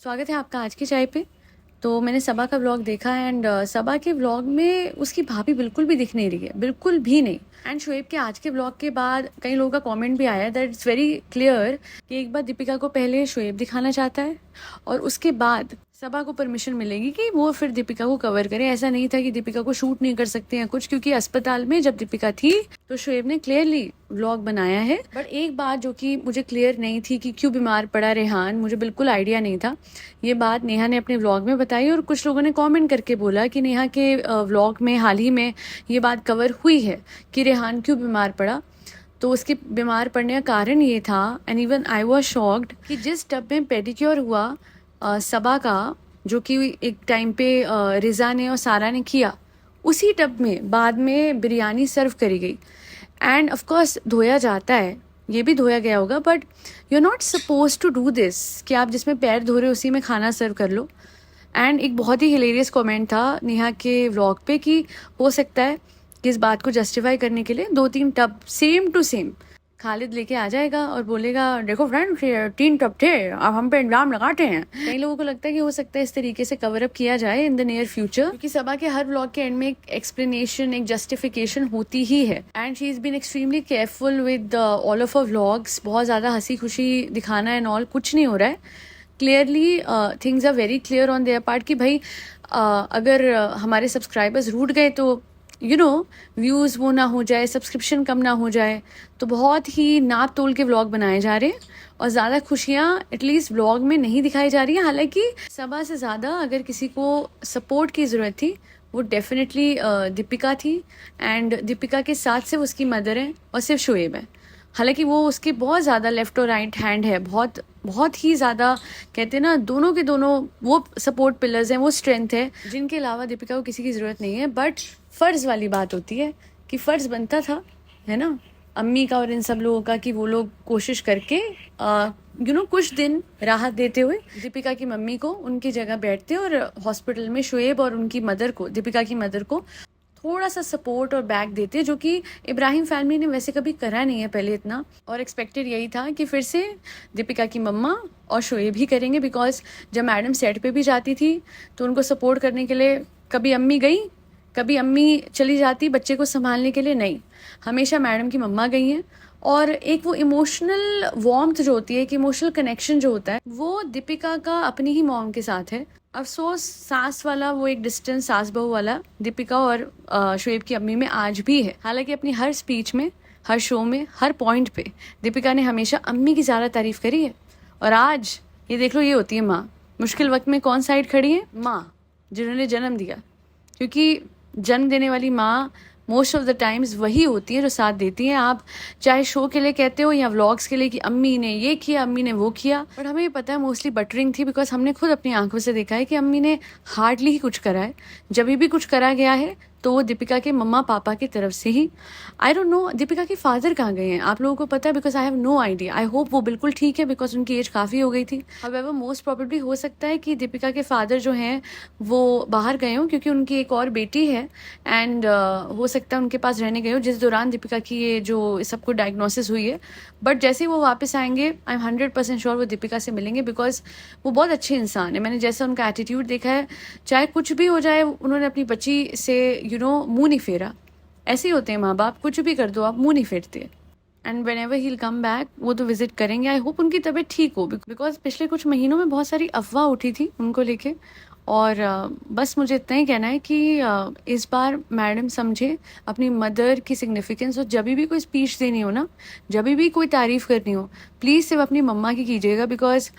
स्वागत है आपका आज की चाय पे। तो मैंने सबा का व्लॉग देखा एंड सबा के व्लॉग में उसकी भाभी बिल्कुल भी दिख नहीं रही है, बिल्कुल भी नहीं। एंड शोएब के आज के व्लॉग के बाद कई लोगों का कमेंट भी आया दैट इट्स वेरी क्लियर कि एक बार दीपिका को पहले शोएब दिखाना चाहता है और उसके बाद सबा को परमिशन मिलेगी कि वो फिर दीपिका को कवर करे। ऐसा नहीं था कि दीपिका को शूट नहीं कर सकते हैं कुछ, क्योंकि अस्पताल में जब दीपिका थी तो शोएब ने क्लियरली व्लॉग बनाया है। बट एक बात जो कि मुझे क्लियर नहीं थी कि क्यों बीमार पड़ा रेहान, मुझे बिल्कुल आइडिया नहीं था। ये बात नेहा ने अपने व्लॉग में बताई और कुछ लोगों ने कमेंट करके बोला कि नेहा के व्लॉग में हाल ही में ये बात कवर हुई है कि रेहान क्यों बीमार पड़ा। तो उसके बीमार पड़ने का कारण ये था and even I was shocked कि जिस टब में पेडिक्योर हुआ सबा का, जो कि एक टाइम पे रिजा ने और सारा ने किया, उसी टब में बाद में बिरयानी सर्व करी गई। एंड ऑफ कोर्स धोया जाता है, ये भी धोया गया होगा, but you are not suppose to do this कि आप जिसमें पैर धो रहे हो उसी में खाना सर्व कर लो। एंड एक बहुत ही हिलेरियस कमेंट था नेहा के व्लॉग पे कि हो सकता है कि इस बात को जस्टिफाई करने के लिए 2-3 टब सेम टू सेम खालिद लेके आ जाएगा और बोलेगा देखो फ्रेंड 3 टब थे, अब हम पे इल्जाम लगाते हैं। कई लोगों को लगता है कि हो सकता है इस तरीके से कवर अप किया जाए इन द नियर फ्यूचर, क्योंकि सबा के हर व्लॉग के एंड में एक एक्सप्लेनेशन, एक जस्टिफिकेशन होती ही है। And she is been extremely careful with all of her vlogs. बहुत ज्यादा हंसी खुशी दिखाना एंड ऑल कुछ नहीं हो रहा है। Clearly things are very clear on their part कि भाई अगर हमारे सब्सक्राइबर्स रूठ गए तो व्यूज़ वो ना हो जाए, सब्सक्रिप्शन कम ना हो जाए। तो बहुत ही नाप तोल के व्लॉग बनाए जा रहे हैं और ज़्यादा खुशियाँ एटलीस्ट व्लॉग में नहीं दिखाई जा रही हैं। हालांकि सबा से ज़्यादा अगर किसी को सपोर्ट की ज़रूरत थी वो डेफिनेटली दीपिका थी। एंड दीपिका के साथ सिर्फ उसकी मदर है और सिर्फ शोएब है। हालांकि वो उसके बहुत ज़्यादा लेफ्ट और राइट हैंड है, बहुत बहुत ही ज़्यादा। कहते हैं ना, दोनों के दोनों वो सपोर्ट पिलर्स हैं, वो स्ट्रेंथ है जिनके अलावा दीपिका को किसी की ज़रूरत नहीं है। बट फ़र्ज़ वाली बात होती है कि फ़र्ज़ बनता था, है ना, अम्मी का और इन सब लोगों का, कि वो लोग कोशिश करके कुछ दिन राहत देते हुए दीपिका की मम्मी को उनकी जगह बैठते और हॉस्पिटल में शोएब और उनकी मदर को, दीपिका की मदर को थोड़ा सा सपोर्ट और बैक देते, जो कि इब्राहिम फैमिली ने वैसे कभी करा नहीं है पहले इतना। और एक्सपेक्टेड यही था कि फिर से दीपिका की मम्मा और शोएब ही करेंगे, बिकॉज जब मैडम सेट पे भी जाती थी तो उनको सपोर्ट करने के लिए कभी अम्मी गई, कभी अम्मी चली जाती बच्चे को संभालने के लिए, नहीं, हमेशा मैडम की मम्मा गई हैं। और एक वो इमोशनल वार्मथ जो होती है, एक इमोशनल कनेक्शन जो होता है, वो दीपिका का अपनी ही मॉम के साथ है। अफसोस सास वाला वो एक डिस्टेंस, सास बहू वाला दीपिका और शोएब की अम्मी में आज भी है। हालांकि अपनी हर स्पीच में, हर शो में, हर पॉइंट पे दीपिका ने हमेशा अम्मी की ज़्यादा तारीफ करी है। और आज ये देख लो, ये होती है माँ। मुश्किल वक्त में कौन साइड खड़ी है? माँ, जिन्होंने जन्म दिया। क्योंकि जन्म देने वाली माँ मोस्ट ऑफ द टाइम्स वही होती है जो साथ देती हैं। आप चाहे शो के लिए कहते हो या व्लॉग्स के लिए कि अम्मी ने ये किया, अम्मी ने वो किया, बट हमें पता है मोस्टली बटरिंग थी, बिकॉज हमने खुद अपनी आंखों से देखा है कि अम्मी ने हार्डली ही कुछ करा है। जब भी कुछ करा गया है तो वो दीपिका के मम्मा पापा की तरफ से ही। आई डोंट नो दीपिका के फादर कहाँ गए हैं, आप लोगों को पता है? Because I have no idea. I hope वो बिल्कुल ठीक है, बिकॉज उनकी एज काफ़ी हो गई थी। हाउएवर मोस्ट प्रोबेबली हो सकता है कि दीपिका के फादर जो हैं वो बाहर गए हों, क्योंकि उनकी एक और बेटी है एंड हो सकता है उनके पास रहने गए हो जिस दौरान दीपिका की ये जो सबको डायग्नोसिस हुई है। बट जैसे ही वो वापस आएंगे, आई एम 100% श्योर वो दीपिका से मिलेंगे, बिकॉज वो बहुत अच्छे इंसान है। मैंने जैसा उनका एटीट्यूड देखा है, चाहे कुछ भी हो जाए, उन्होंने अपनी बच्ची से मुंह नहीं फेरा। ऐसे ही होते हैं माँ बाप, कुछ भी कर दो आप, मुंह नहीं फेरते। And whenever he'll come back, वो तो विजिट करेंगे। आई होप उनकी तबीयत ठीक हो, बिकॉज पिछले कुछ महीनों में बहुत सारी अफवाह उठी थी उनको लेके। और बस मुझे इतना ही कहना है कि इस बार मैडम समझे अपनी मदर की सिग्निफिकेंस। और जब भी कोई स्पीच देनी हो ना, जब भी कोई तारीफ करनी हो, प्लीज़ सिर्फ अपनी मम्मा की कीजिएगा। बिकॉज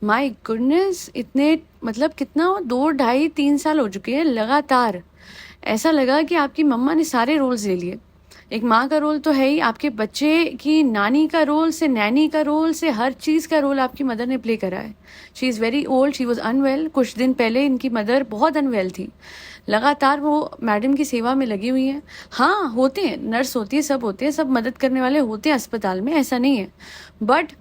माई गुडनेस, इतने मतलब कितना 2, 2.5, 3 साल हो चुके हैं लगातार। ऐसा लगा कि आपकी मम्मा ने सारे रोल्स ले लिए। एक माँ का रोल तो है ही, आपके बच्चे की नानी का रोल से, नैनी का रोल से, हर चीज़ का रोल आपकी मदर ने प्ले करा है। She is very old, she was unwell. कुछ दिन पहले इनकी मदर बहुत अनवेल थी। लगातार वो मैडम की सेवा में लगी हुई हैं। हाँ, होते हैं, नर्स होती है, सब होते हैं, सब मदद करने वाले होते हैं अस्पताल में, ऐसा नहीं है। बट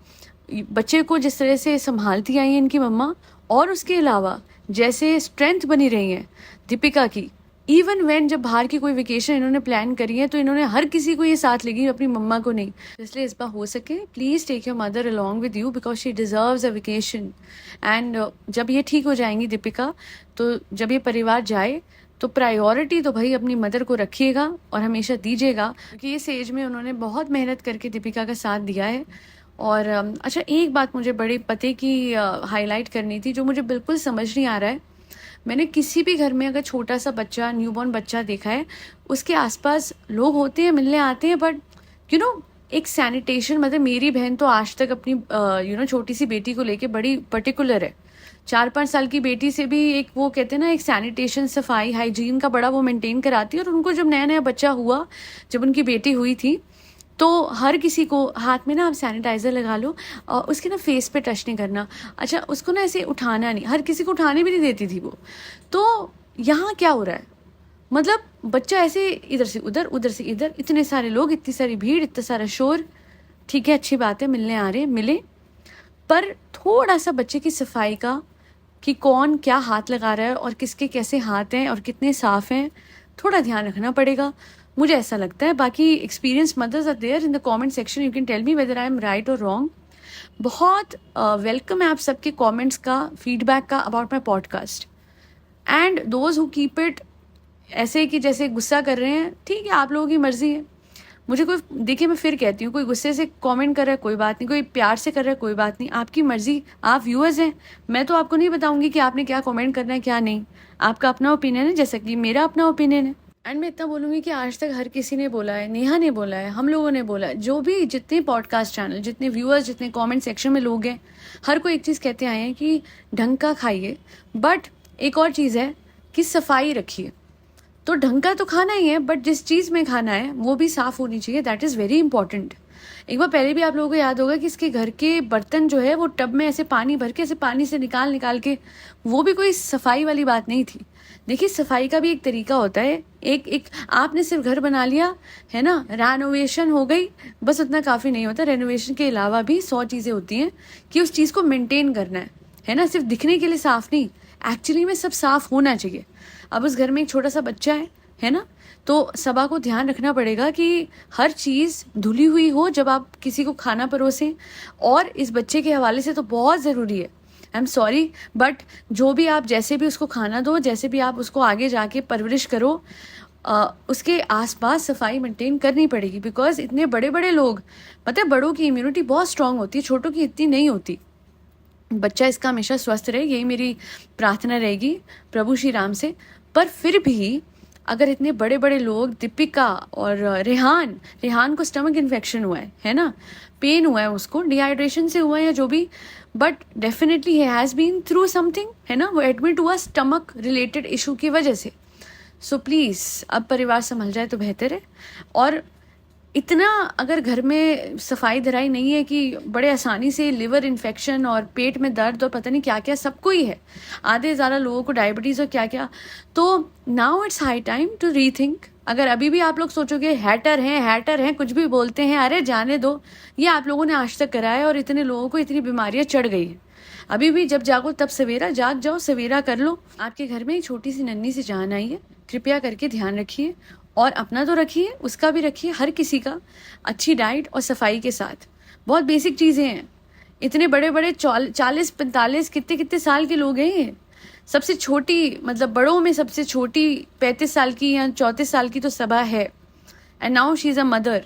बच्चे को जिस तरह से संभालती आई हैं इनकी मम्मा, और उसके अलावा जैसे स्ट्रेंथ बनी रही है दीपिका की, इवन व्हेन जब बाहर की कोई वेकेशन इन्होंने प्लान करी है तो इन्होंने हर किसी को ये साथ लेगी, अपनी मम्मा को नहीं। इसलिए इस बार हो सके please take your mother along with you because she deserves a vacation. And जब ये ठीक हो जाएंगी दीपिका, तो जब ये परिवार जाए तो प्रायोरिटी तो भाई अपनी मदर को रखिएगा और हमेशा दीजिएगा, क्योंकि इस एज में उन्होंने बहुत मेहनत करके दीपिका का साथ दिया है। और अच्छा, एक बात मुझे बड़े पते की हाईलाइट करनी थी जो मुझे बिल्कुल समझ नहीं आ रहा है। मैंने किसी भी घर में अगर छोटा सा बच्चा, न्यूबॉर्न बच्चा देखा है, उसके आसपास लोग होते हैं, मिलने आते हैं, बट यू नो एक सैनिटेशन, मतलब मेरी बहन तो आज तक अपनी छोटी सी बेटी को लेके बड़ी पर्टिकुलर है। 4-5 साल की बेटी से भी एक वो कहते हैं ना, एक सैनिटेशन, सफाई, हाइजीन का बड़ा वो मेंटेन कराती है। और उनको जब नया नया बच्चा हुआ, जब उनकी बेटी हुई थी, तो हर किसी को हाथ में ना आप सैनिटाइज़र लगा लो और उसके ना फेस पे टच नहीं करना। अच्छा, उसको ना ऐसे उठाना नहीं, हर किसी को उठाने भी नहीं देती थी वो। तो यहाँ क्या हो रहा है, मतलब बच्चा ऐसे इधर से उधर, उधर से इधर, इतने सारे लोग, इतनी सारी भीड़, इतना सारा शोर। ठीक है, अच्छी बात है, मिलने आ रहे हैं, मिले, पर थोड़ा सा बच्चे की सफाई का, कि कौन क्या हाथ लगा रहा है और किसके कैसे हाथ हैं और कितने साफ हैं, थोड़ा ध्यान रखना पड़ेगा, मुझे ऐसा लगता है। बाकी experience mothers are there in the comment section, you can tell me whether I am right और रॉन्ग। बहुत वेलकम है आप सबके कमेंट्स का, फीडबैक का about my podcast. And those who keep it ऐसे कि जैसे गुस्सा कर रहे हैं, ठीक है, आप लोगों की मर्जी है। मुझे कोई, देखिए मैं फिर कहती हूँ, कोई गुस्से से कमेंट कर रहा है कोई बात नहीं, कोई प्यार से कर रहा है कोई बात नहीं, आपकी मर्जी, आप व्यूअर्स हैं। मैं तो आपको नहीं बताऊंगी कि आपने क्या कमेंट करना है क्या नहीं, आपका अपना ओपिनियन है, जैसा कि मेरा अपना ओपिनियन है। एंड मैं इतना बोलूँगी कि आज तक हर किसी ने बोला है, नेहा ने बोला है, हम लोगों ने बोला है, जो भी जितने पॉडकास्ट चैनल, जितने व्यूअर्स, जितने कमेंट सेक्शन में लोग हैं, हर कोई एक चीज़ कहते आए हैं कि ढंग का खाइए, बट एक और चीज़ है कि सफाई रखिए। तो ढंग का तो खाना ही है, बट जिस चीज़ में खाना है वो भी साफ़ होनी चाहिए, दैट इज़ वेरी इंपॉर्टेंट। एक बार पहले भी आप लोगों को याद होगा कि इसके घर के बर्तन जो है वो टब में ऐसे पानी भर के, ऐसे पानी से निकाल निकाल के, वो भी कोई सफाई वाली बात नहीं थी। देखिए, सफाई का भी एक तरीका होता है। एक आपने सिर्फ घर बना लिया है ना, रेनोवेशन हो गई, बस उतना काफ़ी नहीं होता। रेनोवेशन के अलावा भी 100 चीज़ें होती हैं कि उस चीज़ को मेंटेन करना है ना, सिर्फ दिखने के लिए साफ़ नहीं, एक्चुअली में सब साफ़ होना चाहिए। अब उस घर में एक छोटा सा बच्चा है ना, तो सबा को ध्यान रखना पड़ेगा कि हर चीज़ धुली हुई हो जब आप किसी को खाना परोसें। और इस बच्चे के हवाले से तो बहुत ज़रूरी है, आई एम सॉरी, बट जो भी आप, जैसे भी उसको खाना दो, जैसे भी आप उसको आगे जाके परवरिश करो, उसके आसपास सफाई मेंटेन करनी पड़ेगी। बिकॉज इतने बड़े बड़े लोग, पता है, बड़ों की इम्यूनिटी बहुत स्ट्रांग होती है, छोटों की इतनी नहीं होती। बच्चा इसका हमेशा स्वस्थ रहे, यही मेरी प्रार्थना रहेगी प्रभु श्री राम से। पर फिर भी अगर इतने बड़े बड़े लोग, दीपिका और रेहान को स्टमक इन्फेक्शन हुआ है ना, पेन हुआ है, उसको डिहाइड्रेशन से हुआ है या जो भी, but definitely he has been through something, है ना, वो एडमिट हुआ स्टमक रिलेटेड इशू की वजह से। सो प्लीज़ अब परिवार संभल जाए तो बेहतर है। और इतना अगर घर में सफाई धराई नहीं है कि बड़े आसानी से लिवर इन्फेक्शन और पेट में दर्द और पता नहीं क्या क्या सबको ही है, आधे ज़्यादा लोगों को डायबिटीज़ और क्या क्या, तो now it's high time to rethink. अगर अभी भी आप लोग सोचोगे हैटर हैं कुछ भी बोलते हैं, अरे जाने दो, ये आप लोगों ने आज तक करा है और इतने लोगों को इतनी बीमारियां चढ़ गई है। अभी भी जब जागो तब सवेरा, जाग जाओ सवेरा कर लो। आपके घर में एक छोटी सी नन्ही सी जान आई है, कृपया करके ध्यान रखिए, और अपना तो रखिए, उसका भी रखिए, हर किसी का, अच्छी डाइट और सफाई के साथ। बहुत बेसिक चीज़ें हैं। इतने बड़े बड़े 40-45 कितने कितने साल के लोग हैं ये। सबसे छोटी, मतलब बड़ों में सबसे छोटी 35 साल की या 34 साल की तो सबा है, and now she is a mother.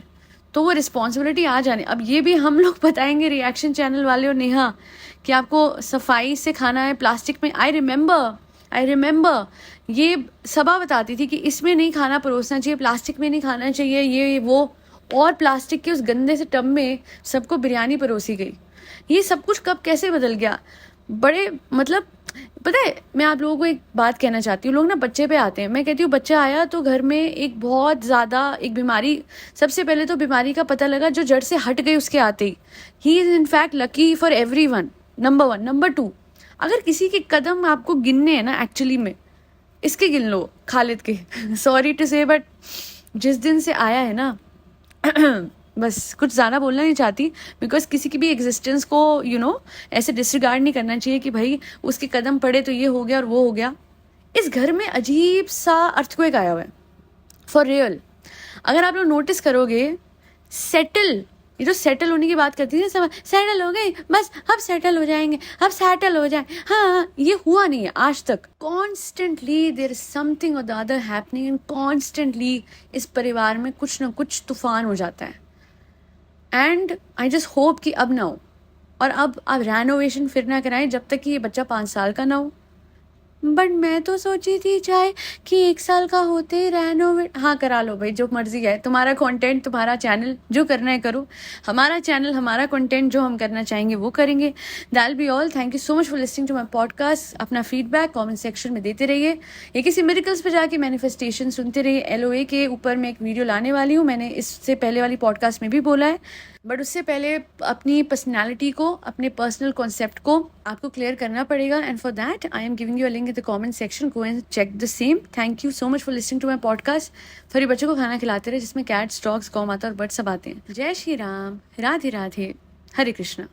तो वो रिस्पॉन्सिबिलिटी आ जाने। अब ये भी हम लोग बताएंगे, रिएक्शन चैनल वाले और नेहा, कि आपको सफाई से खाना है, प्लास्टिक में। आई रिमेंबर ये सबा बताती थी कि इसमें नहीं खाना परोसना चाहिए, प्लास्टिक में नहीं खाना चाहिए, ये वो, और प्लास्टिक के उस गंदे से टब में सबको बिरयानी परोसी गई। ये सब कुछ कब कैसे बदल गया। बड़े, मतलब पता है, मैं आप लोगों को एक बात कहना चाहती हूँ। लोग ना बच्चे पे आते हैं, मैं कहती हूँ बच्चा आया तो घर में एक बहुत ज़्यादा एक बीमारी, सबसे पहले तो बीमारी का पता लगा जो जड़ से हट गई उसके आते ही। He is in fact lucky for everyone, number 1। Number 2, अगर किसी के कदम आपको गिनने हैं ना, एक्चुअली में इसके गिन लो, खालिद के सॉरी टू से, बट जिस दिन से आया है ना बस कुछ ज़्यादा बोलना नहीं चाहती, बिकॉज किसी की भी एग्जिस्टेंस को ऐसे डिसरिगार्ड नहीं करना चाहिए कि भाई उसके कदम पड़े तो ये हो गया और वो हो गया। इस घर में अजीब सा अर्थक्वेक आया हुआ है, फॉर रियल। अगर आप लोग नोटिस करोगे, सेटल, ये जो सेटल होने की बात करती है सब, सेटल हो गए बस, अब सेटल हो जाएंगे, अब सेटल हो जाए, हाँ, ये हुआ नहीं है आज तक। कॉन्स्टेंटली देयर इज समथिंग और the other happening, and constantly इस परिवार में कुछ ना कुछ तूफान हो जाता है। एंड आई जस्ट होप कि अब ना हो, और अब आप रेनोवेशन फिर ना कराएं जब तक कि ये बच्चा 5 साल का ना हो। बट मैं तो सोची थी चाहे कि 1 साल का होते ही रेनोवेट, हाँ करा लो भाई, जो मर्जी है, तुम्हारा कंटेंट, तुम्हारा चैनल, जो करना है करो। हमारा चैनल, हमारा कंटेंट, जो हम करना चाहेंगे वो करेंगे। That be all. Thank you so much for listening to my podcast. अपना फीडबैक कमेंट सेक्शन में देते रहिए, या किसी मिरेकल्स पे जाके मैनिफेस्टेशन सुनते रहिए। LOA के ऊपर मैं एक वीडियो लाने वाली हूँ, मैंने इससे पहले वाली पॉडकास्ट में भी बोला है, बट उससे पहले अपनी पर्सनैलिटी को, अपने पर्सनल कॉन्सेप्ट को आपको क्लियर करना पड़ेगा। And for that I am giving you a link in the comment section, go and check the same. Thank you so much for listening to my podcast. फिर बच्चों को खाना खिलाते रहे जिसमें कैट्स, डॉग्स, गौ माता और बर्ड सब आते हैं। जय श्री राम, राधे राधे, हरे कृष्णा।